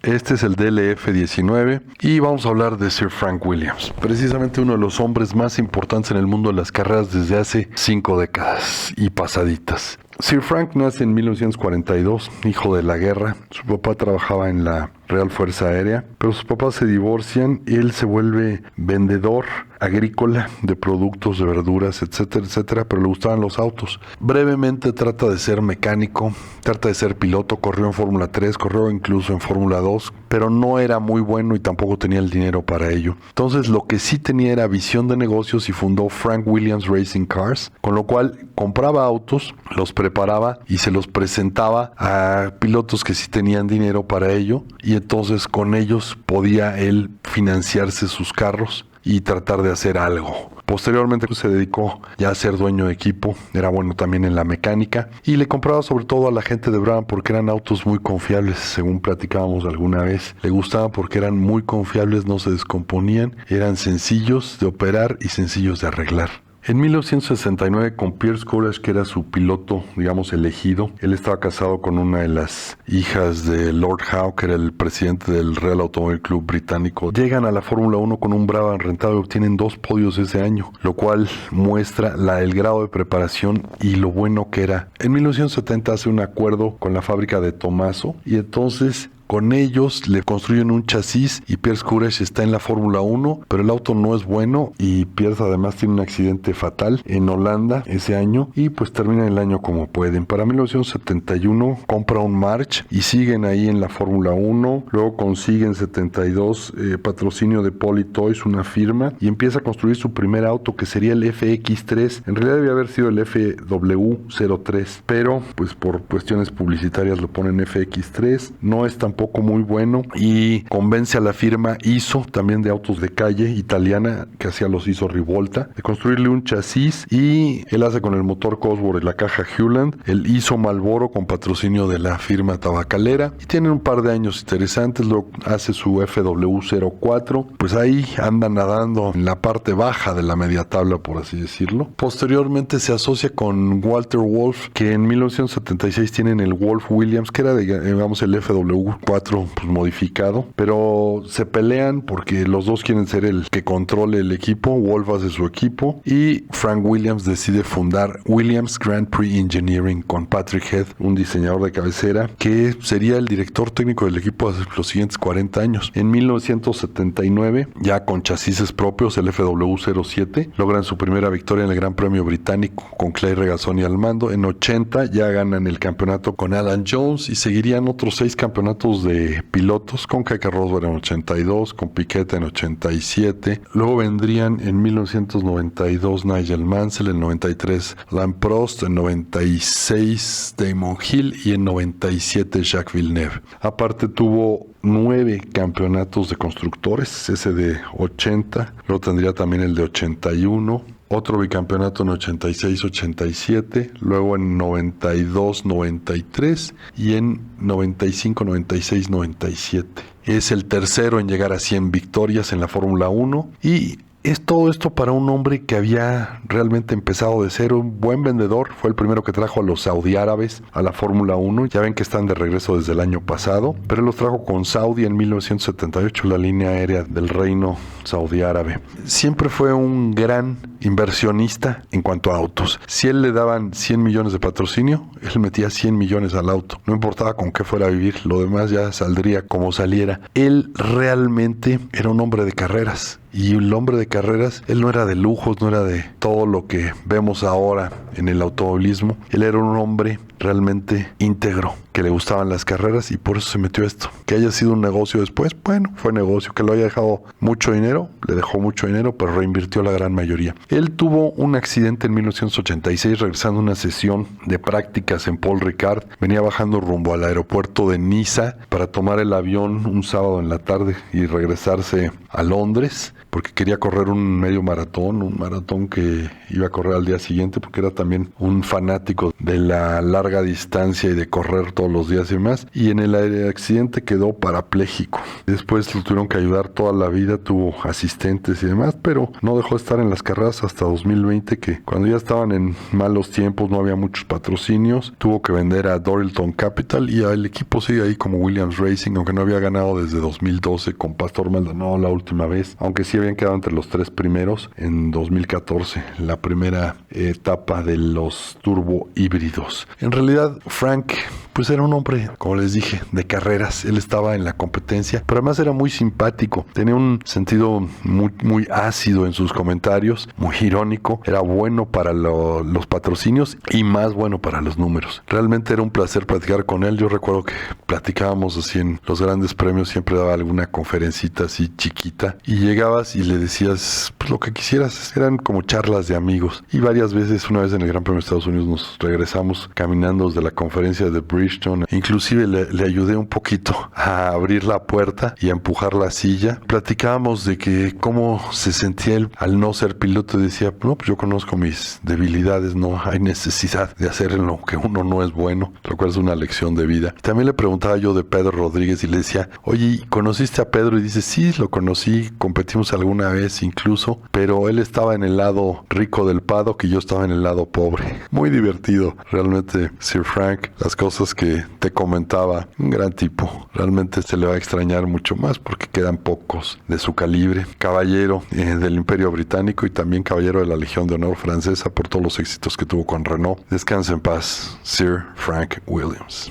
Este es el DLF-19 y vamos a hablar de Sir Frank Williams, precisamente uno de los hombres más importantes en el mundo de las carreras desde hace 5 décadas y pasaditas. Sir Frank nace en 1942, hijo de la guerra. Su papá trabajaba en la Real Fuerza Aérea, pero sus papás se divorcian y él se vuelve vendedor agrícola de productos, de verduras, etcétera, etcétera, pero le gustaban los autos. Brevemente trata de ser mecánico, trata de ser piloto, corrió en Fórmula 3, corrió incluso en Fórmula 2, pero no era muy bueno y tampoco tenía el dinero para ello. Entonces lo que sí tenía era visión de negocios y fundó Frank Williams Racing Cars, con lo cual compraba autos, los preparaba y se los presentaba a pilotos que sí tenían dinero para ello, y entonces con ellos podía él financiarse sus carros y tratar de hacer algo. Posteriormente se dedicó ya a ser dueño de equipo, era bueno también en la mecánica y le compraba sobre todo a la gente de Brown porque eran autos muy confiables, según platicábamos alguna vez. Le gustaba porque eran muy confiables, no se descomponían, eran sencillos de operar y sencillos de arreglar. En 1969 con Pierce Courage, que era su piloto, digamos, elegido, él estaba casado con una de las hijas de Lord Howe, que era el presidente del Real Automóvil Club británico. Llegan a la Fórmula 1 con un Brabham rentado y obtienen 2 podios ese año, lo cual muestra el grado de preparación y lo bueno que era. En 1970 hace un acuerdo con la fábrica de Tomaso y entonces con ellos le construyen un chasis y Pierce Courage está en la Fórmula 1, pero el auto no es bueno y Pierce además tiene un accidente fatal en Holanda ese año y pues termina el año como pueden. Para 1971 compra un March y siguen ahí en la Fórmula 1, luego consiguen 72 patrocinio de Poly Toys, una firma, y empieza a construir su primer auto que sería el FX3. En realidad debía haber sido el FW03, pero pues por cuestiones publicitarias lo ponen FX3, no es tan poco muy bueno y convence a la firma ISO, también de autos de calle italiana, que hacía los ISO Rivolta, de construirle un chasis y él hace con el motor Cosworth y la caja Hewland el ISO Marlboro con patrocinio de la firma tabacalera y tiene un par de años interesantes. Luego hace su FW04, pues ahí anda nadando en la parte baja de la media tabla, por así decirlo. Posteriormente se asocia con Walter Wolf, que en 1976 tienen el Wolf Williams, que era digamos el FW4 pues modificado, pero se pelean porque los dos quieren ser el que controle el equipo. Wolf hace su equipo y Frank Williams decide fundar Williams Grand Prix Engineering con Patrick Head, un diseñador de cabecera que sería el director técnico del equipo hace los siguientes 40 años. En 1979, ya con chasis propios, el FW07, logran su primera victoria en el Gran Premio Británico con Clay Regazzoni al mando. En 80 ya ganan el campeonato con Alan Jones y seguirían otros 6 campeonatos de pilotos con Keke Rosberg en 82, con Piquet en 87. Luego vendrían en 1992 Nigel Mansell, en 93 Alain Prost, en 96 Damon Hill y en 97 Jacques Villeneuve. Aparte tuvo 9 campeonatos de constructores, ese de 80, luego tendría también el de 81, otro bicampeonato en 86-87, luego en 92-93 y en 95-96-97. Es el tercero en llegar a 100 victorias en la Fórmula 1 y es todo esto para un hombre que había realmente empezado de cero, un buen vendedor. Fue el primero que trajo a los saudí árabes a la Fórmula 1. Ya ven que están de regreso desde el año pasado, pero él los trajo con Saudi en 1978, la línea aérea del reino saudí árabe. Siempre fue un gran inversionista en cuanto a autos. Si él le daban 100 millones de patrocinio, él metía 100 millones al auto. No importaba con qué fuera a vivir, lo demás ya saldría como saliera. Él realmente era un hombre de carreras. Y el hombre de carreras, él no era de lujos, no era de todo lo que vemos ahora en el automovilismo. Él era un hombre realmente íntegro, que le gustaban las carreras y por eso se metió esto. Que haya sido un negocio después, bueno, fue negocio. Que lo haya dejado mucho dinero, le dejó mucho dinero, pero reinvirtió la gran mayoría. Él tuvo un accidente en 1986 regresando a una sesión de prácticas en Paul Ricard. Venía bajando rumbo al aeropuerto de Niza para tomar el avión un sábado en la tarde y regresarse a Londres. porque quería correr un maratón que iba a correr al día siguiente, porque era también un fanático de la larga distancia y de correr todos los días y demás. Y en el accidente quedó parapléjico. Después lo tuvieron que ayudar toda la vida, tuvo asistentes y demás, pero no dejó de estar en las carreras hasta 2020, que cuando ya estaban en malos tiempos, no había muchos patrocinios, tuvo que vender a Dorilton Capital y el equipo sigue ahí como Williams Racing, aunque no había ganado desde 2012 con Pastor Maldonado la última vez, aunque sí habían quedado entre los 3 primeros en 2014, la primera etapa de los turbo híbridos. En realidad, Frank pues era un hombre, como les dije, de carreras. Él estaba en la competencia, pero además era muy simpático. Tenía un sentido muy ácido en sus comentarios, muy irónico. Era bueno para los patrocinios y más bueno para los números. Realmente era un placer platicar con él. Yo recuerdo que platicábamos así en los grandes premios, siempre daba alguna conferencita así chiquita y llegabas y le decías pues, lo que quisieras. Eran como charlas de amigos. Y varias veces, una vez en el Gran Premio de Estados Unidos, nos regresamos caminando desde la conferencia de Bridgestone. Inclusive le ayudé un poquito a abrir la puerta y a empujar la silla. Platicábamos de que cómo se sentía él al no ser piloto, y decía, no, pues yo conozco mis debilidades, no hay necesidad de hacer en lo que uno no es bueno, lo cual es una lección de vida. También le preguntaba yo de Pedro Rodríguez y le decía, oye, ¿conociste a Pedro? Y dice, sí, lo conocí, competimos alguna vez incluso, pero él estaba en el lado rico del paddock y yo estaba en el lado pobre. Muy divertido, realmente, Sir Frank, las cosas que te comentaba, un gran tipo. Realmente se le va a extrañar mucho más porque quedan pocos de su calibre. Caballero del Imperio Británico y también caballero de la Legión de Honor francesa por todos los éxitos que tuvo con Renault. Descansa en paz, Sir Frank Williams.